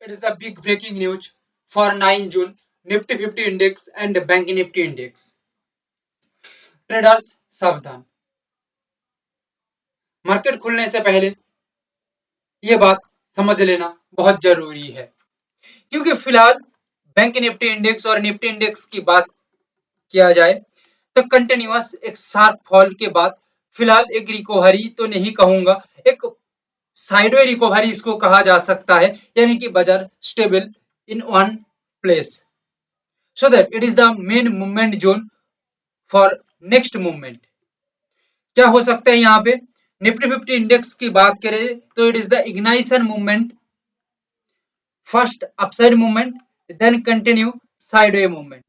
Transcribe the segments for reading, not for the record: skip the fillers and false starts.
It is the big breaking news for 9 June, Nifty 50 index and Bank Nifty index. Traders सावधान, market खुलने से पहले ये बात समझ लेना बहुत जरूरी है, क्योंकि फिलहाल बैंक निफ्टी इंडेक्स और निफ्टी इंडेक्स की बात किया जाए तो कंटिन्यूअस एक शार्प फॉल के बाद फिलहाल एक रिकवरी तो नहीं कहूंगा, एक साइडवे रिकवरी इसको कहा जा सकता है, यानी कि बाजार stable in one place, so that it is the main movement zone for next movement. क्या हो सकता है यहाँ पे निफ्टी 50 इंडेक्स की बात करें तो it is the ignition movement, first upside movement, then continue sideway movement.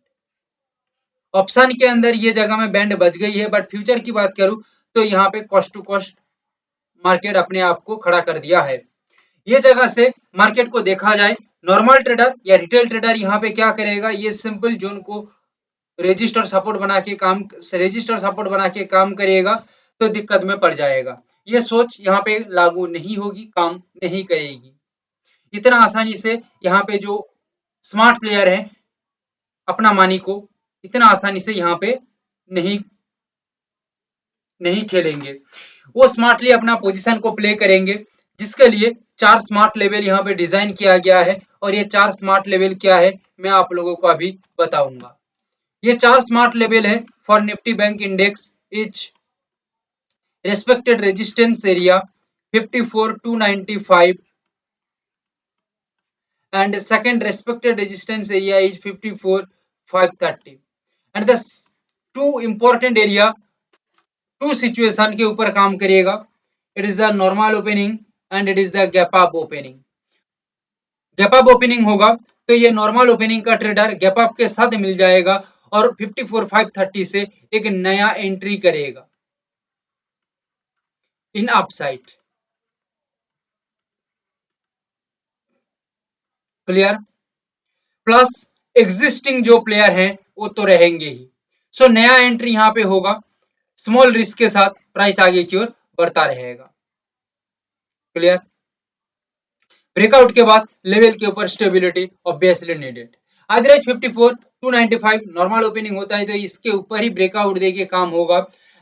Option के अंदर ये जगह में बैंड बच गई है, बट फ्यूचर की बात करूं तो यहाँ पे कॉस्ट टू कॉस्ट मार्केट अपने आप को खड़ा कर दिया है। ये जगह से मार्केट को देखा जाए, नॉर्मल ट्रेडर या रिटेल ट्रेडर यहाँ पे क्या करेगा, ये सिंपल जोन को रजिस्टर सपोर्ट बना के काम करेगा तो दिक्कत में पड़ जाएगा। ये सोच यहाँ पे लागू नहीं होगी, काम नहीं करेगी। इतना आसानी से यहाँ पे जो स्मार्ट प्लेयर है अपना मानी को इतना आसानी से यहाँ पे नहीं नहीं खेलेंगे, वो स्मार्टली अपना पोजीशन को प्ले करेंगे, जिसके लिए 4 स्मार्ट लेवल यहाँ पे डिजाइन किया गया है। और ये 4 स्मार्ट लेवल क्या है मैं आप लोगों को अभी बताऊंगा। ये 4 स्मार्ट लेवल है for Nifty bank index is respected resistance area 54,295 and second respected resistance area is 54,530 and the two important area, two situation के ऊपर काम करिएगा, it is the normal opening and it is the gap up opening. Gap up opening होगा तो ये normal opening का trader gap up के साथ मिल जाएगा और 54,530 से एक नया एंट्री करेगा इन अपसाइड। क्लियर? प्लस एग्जिस्टिंग जो प्लेयर हैं वो तो रहेंगे ही, सो नया एंट्री यहाँ पे होगा, स्मॉल रिस्क के साथ प्राइस आगे की ओर बढ़ता रहेगा। क्लियर? ब्रेकआउट के बाद लेवल के ऊपर stability obviously needed. Average 54,295 normal opening होता है तो इसके ऊपर ही ब्रेकआउट देके काम होगा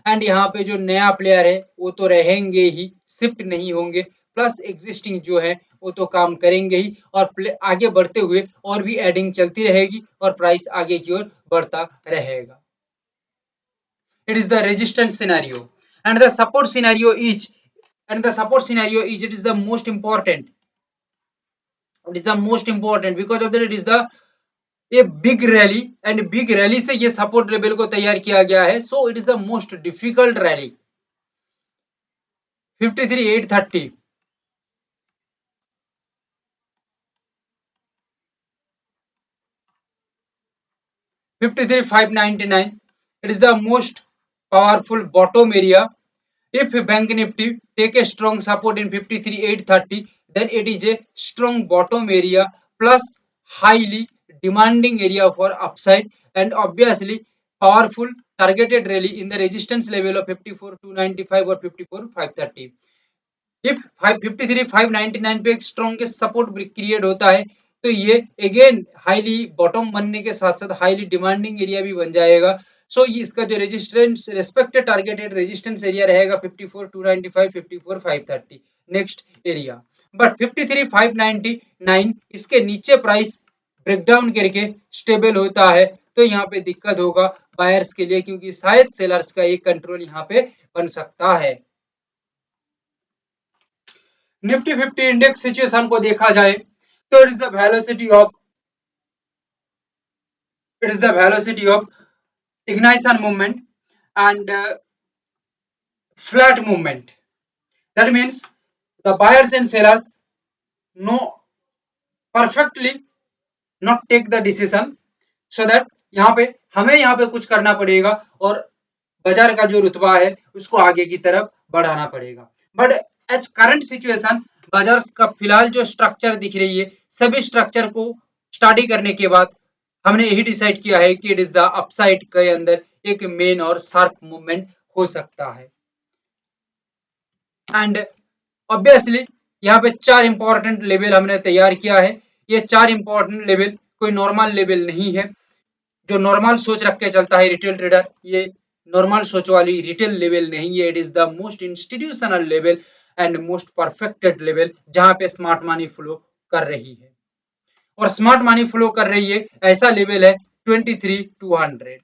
एंड यहाँ पे जो नया प्लेयर है वो तो रहेंगे ही, शिफ्ट नहीं होंगे, प्लस एग्जिस्टिंग जो है वो तो काम करेंगे ही और आगे बढ़ते हुए और भी एडिंग चलती रहेगी और प्राइस आगे की ओर बढ़ता रहेगा। It is the resistance scenario and the support scenario is it is the most important, it is the most important because of that it is the a big rally and big rally से ये support level को तैयार किया गया है, so it is the most difficult rally 53,830 53,599 it is the most powerful bottom area. If bank nifty take a strong support in 53,830 then it is a strong bottom area plus highly demanding area for upside and obviously powerful targeted rally in the resistance level of 54,295 or 54,530. if 53,599 पे एक strongest support create होता है तो ये again highly bottom बनने के साथ साथ हाईली डिमांडिंग एरिया भी बन जाएगा। सो इसका जो resistance respected targeted resistance area रहेगा 54,295 54,530 नेक्स्ट एरिया, बट 53,599 इसके नीचे प्राइस ब्रेकडाउन करके स्टेबल होता है तो यहाँ पे दिक्कत होगा बायर्स के लिए, क्योंकि शायद सेलर्स का एक कंट्रोल यहाँ पे बन सकता है। निफ्टी 50 इंडेक्स सिचुएशन को देखा जाए तो it is the velocity of ignition movement and flat movement. That means the buyers and sellers know perfectly not take the decision, so that यहाँ पे हमें यहाँ पे कुछ करना पड़ेगा और बाजार का जो रुतबा है उसको आगे की तरफ बढ़ाना पड़ेगा। बट एज करंट सिचुएशन बाजार का फिलहाल जो स्ट्रक्चर दिख रही है, सभी स्ट्रक्चर को स्टडी करने के बाद हमने यही डिसाइड किया है कि इट इज द अपसाइड के अंदर एक मेन और शार्प मूवमेंट हो सकता है। एंड ऑब्वियसली यहाँ पे 4 इंपॉर्टेंट लेवल हमने तैयार किया है, ये 4 इंपॉर्टेंट लेवल कोई नॉर्मल लेवल नहीं है। जो नॉर्मल सोच रख के चलता है रिटेल ट्रेडर, ये नॉर्मल सोच वाली रिटेल लेवल नहीं है। It is the most institutional level and most perfected level जहां पे स्मार्ट मनी फ्लो कर रही है। और स्मार्ट मनी फ्लो कर रही है ऐसा लेवल है 23,200।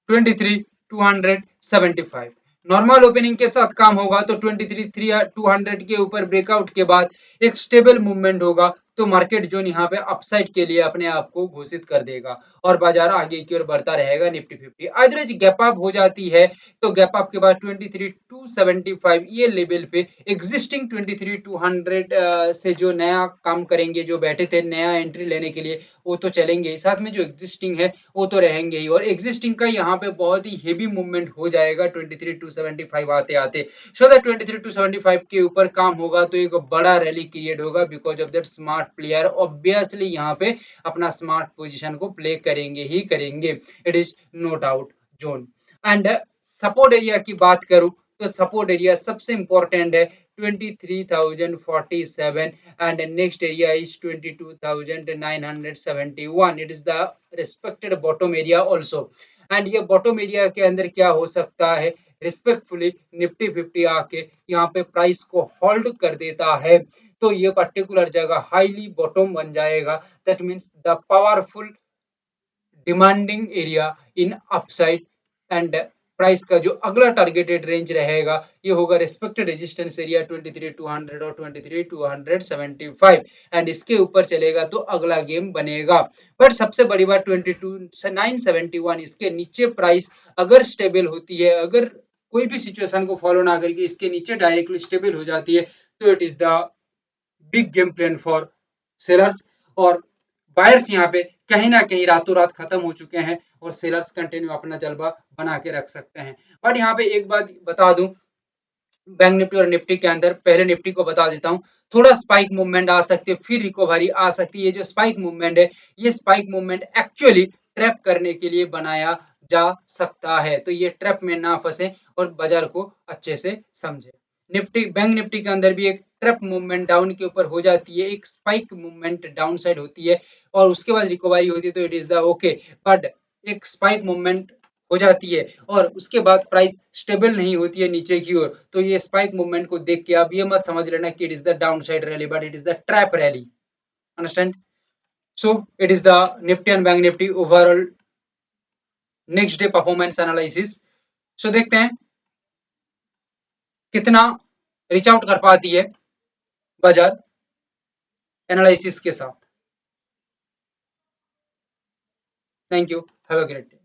23,275 नॉर्मल ओपनिंग के साथ काम होगा तो 23,200 के ऊपर ब्रेकआउट के बाद एक स्टेबल मूवमेंट होगा तो मार्केट जोन यहाँ पे अपसाइड के लिए अपने आप को घोषित कर देगा और बाजार आगे की ओर बढ़ता रहेगा। निफ्टी 50 अदरवाइज गैप अप हो जाती है तो गैप अप के बाद 23,275 ये लेवल पे एग्जिस्टिंग 23,200 से जो नया काम करेंगे, जो बैठे थे नया एंट्री लेने के लिए, वो तो चलेंगे, साथ में जो एग्जिस्टिंग है वो तो रहेंगे ही। और एग्जिस्टिंग का यहाँ पे बहुत ही हेवी मूवमेंट हो जाएगा 23,275 आते आते। सो दैट 23,275 के ऊपर काम होगा तो एक बड़ा रैली क्रिएट होगा because of that smart player obviously यहाँ पे अपना स्मार्ट पोजीशन को प्ले करेंगे ही करेंगे। It is no doubt zone. And support area की बात करूं तो सपोर्ट एरिया सबसे इंपॉर्टेंट है 23,047 and next area is 22,971. It is the respected bottom area also. And ये bottom area के अंदर क्या हो सकता है, रिस्पेक्टफुली निफ्टी 50 आके यहाँ पे प्राइस को होल्ड कर देता है तो ये पर्टिकुलर जगह हाईली बॉटम बन जाएगा। That means the powerful demanding area in upside. And price का जो अगला टारगेटेड रेंज रहेगा ये होगा रिस्पेक्टेड रेजिस्टेंस एरिया 23,200 और 23,275 एंड इसके ऊपर चलेगा तो अगला गेम बनेगा। बट सबसे बड़ी बात 22,971 इसके नीचे प्राइस अगर स्टेबल होती है, अगर कोई भी सिचुएशन को फॉलो ना करके इसके नीचे डायरेक्टली स्टेबल हो जाती है तो it is the big game plan for sellers. और बायर्स यहाँ पे कहीं ना कहीं रातों रात खत्म हो चुके हैं और सेलर्स कंटिन्यू अपना जलवा बना के रख सकते हैं। बट यहाँ पे एक बात बता दूं, बैंक निफ्टी और निफ्टी के अंदर पहले निफ्टी को बता देता हूँ, थोड़ा स्पाइक मूवमेंट आ सकती है फिर रिकवरी आ सकती है। ये जो स्पाइक मूवमेंट है ये स्पाइक मूवमेंट एक्चुअली ट्रैप करने के लिए बनाया जा सकता है तो ये ट्रैप में ना फंसे और बाजार को अच्छे से समझे। निफ्टी बैंक निफ्टी के अंदर भी एक ट्रैप मूवमेंट डाउन के ऊपर हो जाती है, एक स्पाइक मूवमेंट डाउन साइड होती है और उसके बाद रिकवरी होती है तो it is the okay. But एक स्पाइक मूवमेंट हो जाती है और उसके बाद प्राइस स्टेबल नहीं होती है नीचे की ओर तो ये स्पाइक मूवमेंट को देख के आप ये मत समझ लेना कि it is the down side rally but it is the trap rally. Understand? So it is the Nifty and bank Nifty overall next day performance analysis. सो देखते हैं कितना रीच आउट कर पाती है बाजार एनालिसिस के साथ। Thank you, have a great day.